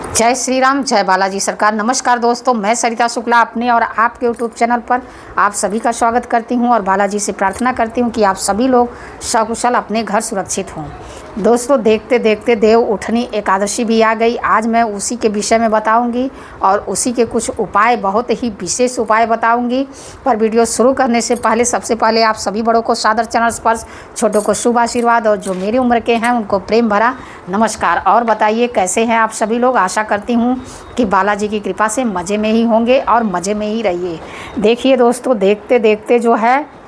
जय श्री राम, जय बालाजी सरकार। नमस्कार दोस्तों, मैं सरिता शुक्ला अपने और आपके यूट्यूब चैनल पर आप सभी का स्वागत करती हूं और बालाजी से प्रार्थना करती हूं कि आप सभी लोग सकुशल अपने घर सुरक्षित हों। दोस्तों, देखते देखते देव उठनी एकादशी भी आ गई। आज मैं उसी के विषय में बताऊंगी और उसी के कुछ उपाय, बहुत ही विशेष उपाय बताऊंगी। पर वीडियो शुरू करने से पहले सबसे पहले आप सभी बड़ों को सादर चरण स्पर्श, छोटों को शुभ आशीर्वाद और जो मेरी उम्र के हैं उनको प्रेम भरा नमस्कार। और बताइए कैसे हैं आप सभी लोग। आशा करती हूँ कि बालाजी की कृपा से मज़े में ही होंगे और मज़े में ही रहिए। देखिए दोस्तों, देखते देखते जो है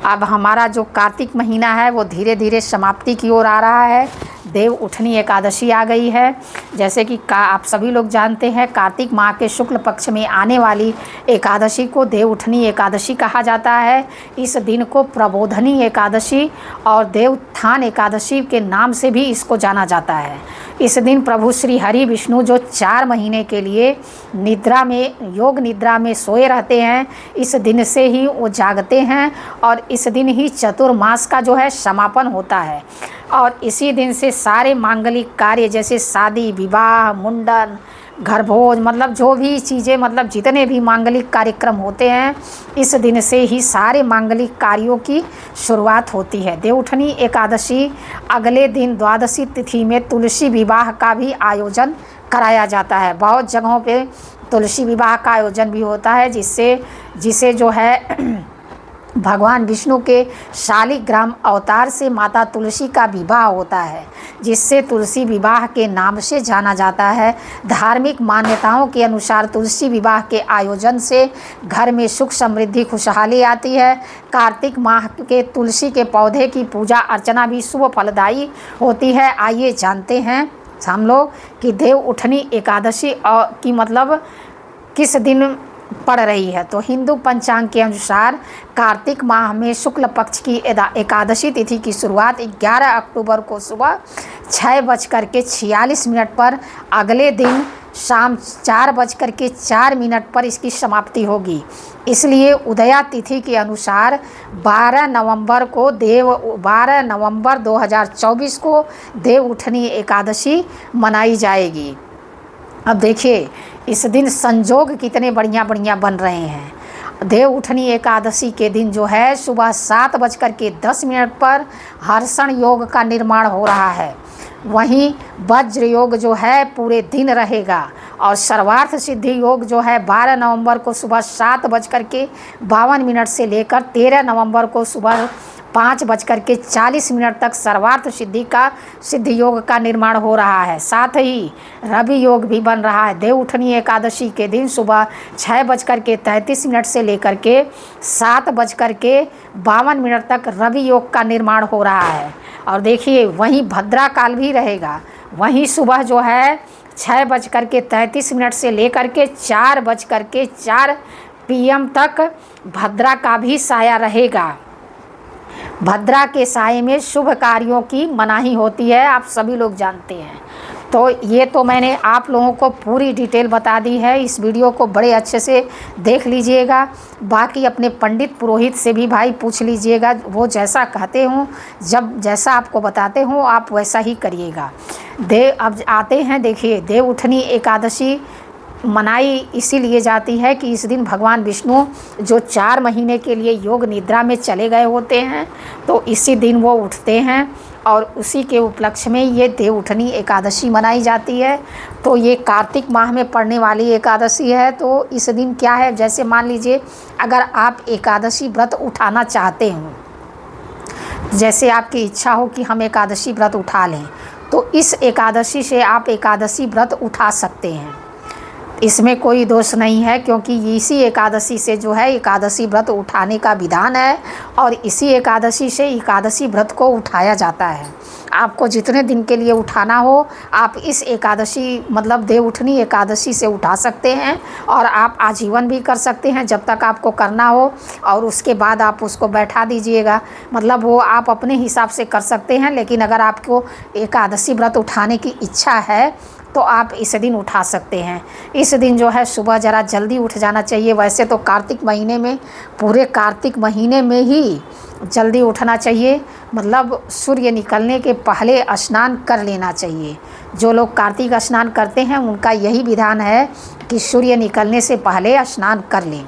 अब हमारा जो कार्तिक महीना है वो धीरे धीरे समाप्ति की ओर आ रहा है। देव उठनी एकादशी आ गई है। जैसे कि आप सभी लोग जानते हैं, कार्तिक माह के शुक्ल पक्ष में आने वाली एकादशी को देव उठनी एकादशी कहा जाता है। इस दिन को प्रबोधनी एकादशी और देवोत्थान एकादशी के नाम से भी इसको जाना जाता है। इस दिन प्रभु श्री हरि विष्णु जो 4 महीने के लिए निद्रा में, योग निद्रा में सोए रहते हैं, इस दिन से ही वो जागते हैं और इस दिन ही चतुर्मास का जो है समापन होता है। और इसी दिन से सारे मांगलिक कार्य जैसे शादी, विवाह, मुंडन, घर भोज, मतलब जो भी चीज़ें, मतलब जितने भी मांगलिक कार्यक्रम होते हैं, इस दिन से ही सारे मांगलिक कार्यों की शुरुआत होती है। देवउठनी एकादशी अगले दिन द्वादशी तिथि में तुलसी विवाह का भी आयोजन कराया जाता है। बहुत जगहों पे तुलसी विवाह का आयोजन भी होता है, जिसे जो है भगवान विष्णु के शालिग्राम अवतार से माता तुलसी का विवाह होता है, जिससे तुलसी विवाह के नाम से जाना जाता है। धार्मिक मान्यताओं के अनुसार तुलसी विवाह के आयोजन से घर में सुख समृद्धि खुशहाली आती है। कार्तिक माह के तुलसी के पौधे की पूजा अर्चना भी शुभ फलदायी होती है। आइए जानते हैं हम लोग कि देव उठनी एकादशी की मतलब किस दिन पड़ रही है। तो हिंदू पंचांग के अनुसार कार्तिक माह में शुक्ल पक्ष की एकादशी तिथि की शुरुआत 11 अक्टूबर को सुबह 6:46 पर, अगले दिन शाम 4:04 पर इसकी समाप्ति होगी। इसलिए उदया तिथि के अनुसार 12 नवंबर 2024 को देव उठनी एकादशी मनाई जाएगी। अब देखिए इस दिन संजोग कितने बढ़िया बढ़िया बन रहे हैं। देव उठनी एकादशी के दिन जो है सुबह 7:10 पर हर्षण योग का निर्माण हो रहा है। वहीं वज्र योग जो है पूरे दिन रहेगा और सर्वार्थ सिद्धि योग जो है 12 नवंबर को सुबह 7:52 से लेकर 13 नवंबर को सुबह 5:40 तक सर्वार्थ सिद्धि योग का निर्माण हो रहा है। साथ ही रवि योग भी बन रहा है। देव उठनी एकादशी के दिन सुबह 6:33 से लेकर के 7:52 तक रवि योग का निर्माण हो रहा है। और देखिए वहीं भद्रा काल भी रहेगा। वहीं सुबह जो है 6:33 से लेकर के 4:04 PM तक भद्रा का भी साया रहेगा। भद्रा के साये में शुभ कार्यों की मनाही होती है, आप सभी लोग जानते हैं। तो ये तो मैंने आप लोगों को पूरी डिटेल बता दी है। इस वीडियो को बड़े अच्छे से देख लीजिएगा। बाकी अपने पंडित पुरोहित से भी भाई पूछ लीजिएगा, वो जैसा कहते हों, जब जैसा आपको बताते हों आप वैसा ही करिएगा। अब आते हैं, देखिए देव उठनी एकादशी मनाई इसीलिए जाती है कि इस दिन भगवान विष्णु जो 4 महीने के लिए योग निद्रा में चले गए होते हैं, तो इसी दिन वो उठते हैं और उसी के उपलक्ष्य में ये देव उठनी एकादशी मनाई जाती है। तो ये कार्तिक माह में पड़ने वाली एकादशी है। तो इस दिन क्या है, जैसे मान लीजिए अगर आप एकादशी व्रत उठाना चाहते हो, जैसे आपकी इच्छा हो कि हम एकादशी व्रत उठा लें, तो इस एकादशी से आप एकादशी व्रत उठा सकते हैं। इसमें कोई दोष नहीं है, क्योंकि इसी एकादशी से जो है एकादशी व्रत उठाने का विधान है और इसी एकादशी से एकादशी व्रत को उठाया जाता है। आपको जितने दिन के लिए उठाना हो आप इस एकादशी मतलब देव उठनी एकादशी से उठा सकते हैं और आप आजीवन भी कर सकते हैं जब तक आपको करना हो, और उसके बाद आप उसको बैठा दीजिएगा। मतलब वो आप अपने हिसाब से कर सकते हैं। लेकिन अगर आपको एकादशी व्रत उठाने की इच्छा है तो आप इस दिन उठा सकते हैं। इस दिन जो है सुबह ज़रा जल्दी उठ जाना चाहिए। वैसे तो कार्तिक महीने में, पूरे कार्तिक महीने में ही जल्दी उठना चाहिए, मतलब सूर्य निकलने के पहले स्नान कर लेना चाहिए। जो लोग कार्तिक स्नान करते हैं उनका यही विधान है कि सूर्य निकलने से पहले स्नान कर लें।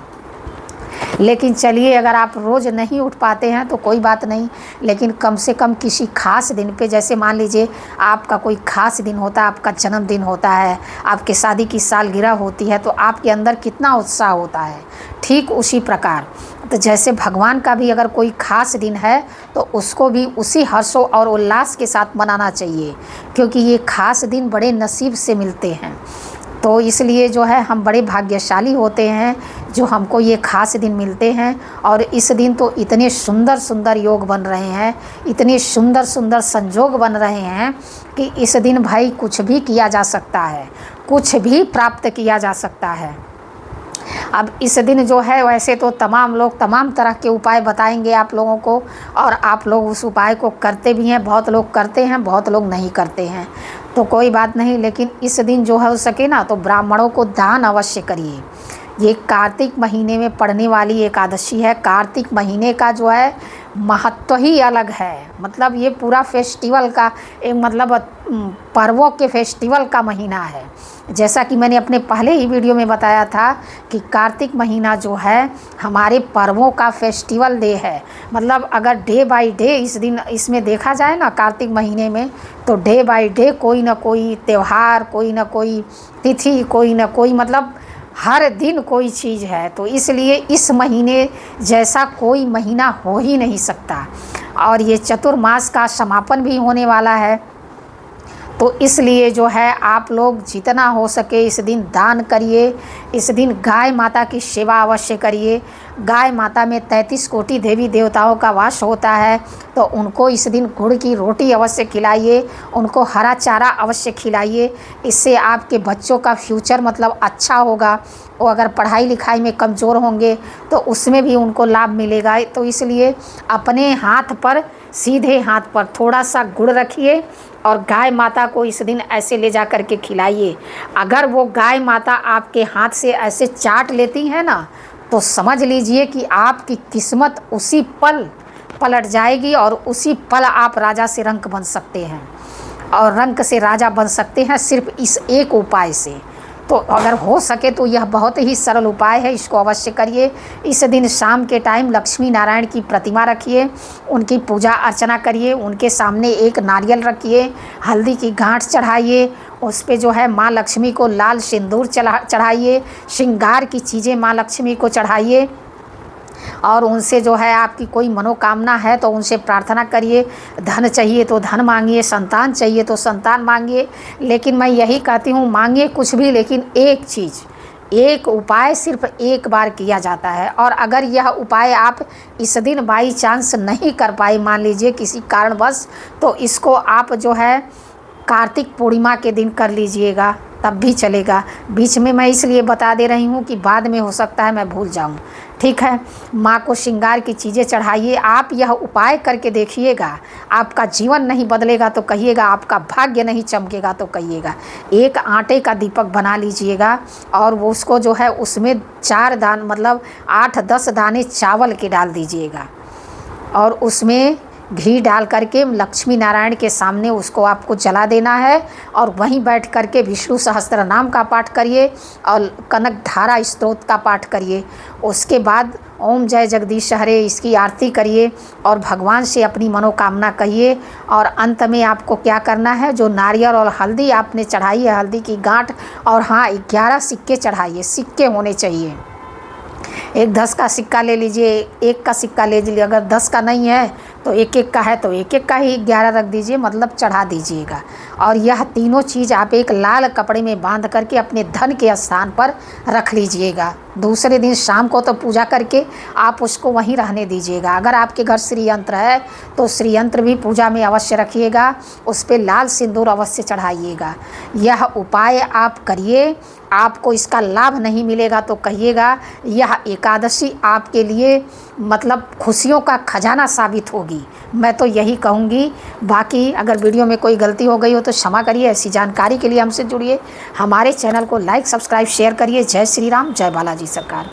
लेकिन चलिए, अगर आप रोज़ नहीं उठ पाते हैं तो कोई बात नहीं, लेकिन कम से कम किसी खास दिन पे, जैसे मान लीजिए आपका कोई खास दिन होता है, आपका जन्मदिन होता है, आपके शादी की सालगिरह होती है, तो आपके अंदर कितना उत्साह होता है। ठीक उसी प्रकार तो जैसे भगवान का भी अगर कोई खास दिन है तो उसको भी उसी हर्षों और उल्लास के साथ मनाना चाहिए, क्योंकि ये खास दिन बड़े नसीब से मिलते हैं। तो इसलिए जो है हम बड़े भाग्यशाली होते हैं जो हमको ये खास दिन मिलते हैं। और इस दिन तो इतने सुंदर सुंदर योग बन रहे हैं, इतने सुंदर सुंदर संजोग बन रहे हैं कि इस दिन भाई कुछ भी किया जा सकता है, कुछ भी प्राप्त किया जा सकता है। अब इस दिन जो है वैसे तो तमाम लोग तमाम तरह के उपाय बताएंगे आप लोगों को, और आप लोग उस उपाय को करते भी हैं। बहुत लोग करते हैं, बहुत लोग नहीं करते हैं, तो कोई बात नहीं। लेकिन इस दिन जो हो सके ना तो ब्राह्मणों को दान अवश्य करिए। ये कार्तिक महीने में पड़ने वाली एकादशी है। कार्तिक महीने का जो है महत्व ही अलग है। मतलब ये पूरा फेस्टिवल का एक मतलब पर्वों के फेस्टिवल का महीना है। जैसा कि मैंने अपने पहले ही वीडियो में बताया था कि कार्तिक महीना जो है हमारे पर्वों का फेस्टिवल डे है। मतलब अगर डे बाय डे इस दिन इसमें देखा जाए ना कार्तिक महीने में, तो डे बाय डे कोई ना कोई त्यौहार, कोई ना कोई तिथि, कोई ना कोई मतलब हर दिन कोई चीज़ है। तो इसलिए इस महीने जैसा कोई महीना हो ही नहीं सकता। और ये चतुर्मास का समापन भी होने वाला है, तो इसलिए जो है आप लोग जितना हो सके इस दिन दान करिए। इस दिन गाय माता की सेवा अवश्य करिए। गाय माता में 33 कोटि देवी देवताओं का वास होता है, तो उनको इस दिन गुड़ की रोटी अवश्य खिलाइए, उनको हरा चारा अवश्य खिलाइए। इससे आपके बच्चों का फ्यूचर मतलब अच्छा होगा। वो अगर पढ़ाई लिखाई में कमज़ोर होंगे तो उसमें भी उनको लाभ मिलेगा। तो इसलिए अपने हाथ पर, सीधे हाथ पर थोड़ा सा गुड़ रखिए और गाय माता को इस दिन ऐसे ले जा कर के खिलाइए। अगर वो गाय माता आपके हाथ से ऐसे चाट लेती है ना, तो समझ लीजिए कि आपकी किस्मत उसी पल पलट जाएगी और उसी पल आप राजा से रंक बन सकते हैं, और रंक से राजा बन सकते हैं सिर्फ इस एक उपाय से। तो अगर हो सके तो यह बहुत ही सरल उपाय है, इसको अवश्य करिए। इस दिन शाम के टाइम लक्ष्मी नारायण की प्रतिमा रखिए, उनकी पूजा अर्चना करिए, उनके सामने एक नारियल रखिए, हल्दी की गांठ चढ़ाइए, उस पे जो है माँ लक्ष्मी को लाल सिंदूर चढ़ाइए, श्रृंगार की चीज़ें माँ लक्ष्मी को चढ़ाइए, और उनसे जो है आपकी कोई मनोकामना है तो उनसे प्रार्थना करिए। धन चाहिए तो धन मांगिए, संतान चाहिए तो संतान मांगिए। लेकिन मैं यही कहती हूँ, मांगिए कुछ भी, लेकिन एक चीज़, एक उपाय सिर्फ एक बार किया जाता है। और अगर यह उपाय आप इस दिन बाई चांस नहीं कर पाए, मान लीजिए किसी कारणवश, तो इसको आप जो है कार्तिक पूर्णिमा के दिन कर लीजिएगा, तब भी चलेगा। बीच में मैं इसलिए बता दे रही हूँ कि बाद में हो सकता है मैं भूल जाऊँ। ठीक है, माँ को श्रृंगार की चीज़ें चढ़ाइए। आप यह उपाय करके देखिएगा, आपका जीवन नहीं बदलेगा तो कहिएगा, आपका भाग्य नहीं चमकेगा तो कहिएगा। एक आटे का दीपक बना लीजिएगा और वो उसको जो है उसमें 4 दान मतलब 8-10 दाने चावल के डाल दीजिएगा, और उसमें घी डाल करके लक्ष्मी नारायण के सामने उसको आपको जला देना है। और वहीं बैठ करके विष्णु सहस्त्र नाम का पाठ करिए और कनक धारा स्तोत्र का पाठ करिए। उसके बाद ओम जय जगदीश हरे इसकी आरती करिए और भगवान से अपनी मनोकामना कहिए। और अंत में आपको क्या करना है, जो नारियल और हल्दी आपने चढ़ाई है, हल्दी की गांठ, और हाँ 11 सिक्के चढ़ाइए। सिक्के होने चाहिए, एक 10 का सिक्का ले लीजिए, 1 का सिक्का ले लीजिए। अगर 10 का नहीं है तो 1-1 का है तो 1-1 का ही 11 रख दीजिए, मतलब चढ़ा दीजिएगा। और यह तीनों चीज़ आप एक लाल कपड़े में बांध करके अपने धन के स्थान पर रख लीजिएगा। दूसरे दिन शाम को तो पूजा करके आप उसको वहीं रहने दीजिएगा। अगर आपके घर श्रीयंत्र है तो श्रीयंत्र भी पूजा में अवश्य रखिएगा, उस पर लाल सिंदूर अवश्य चढ़ाइएगा। यह उपाय आप करिए, आपको इसका लाभ नहीं मिलेगा तो कहिएगा। यह एकादशी आपके लिए मतलब खुशियों का खजाना साबित होगी, मैं तो यही कहूँगी। बाकी अगर वीडियो में कोई गलती हो गई हो तो क्षमा करिए। ऐसी जानकारी के लिए हमसे जुड़िए, हमारे चैनल को लाइक सब्सक्राइब शेयर करिए। जय श्री राम, जय बालाजी सरकार।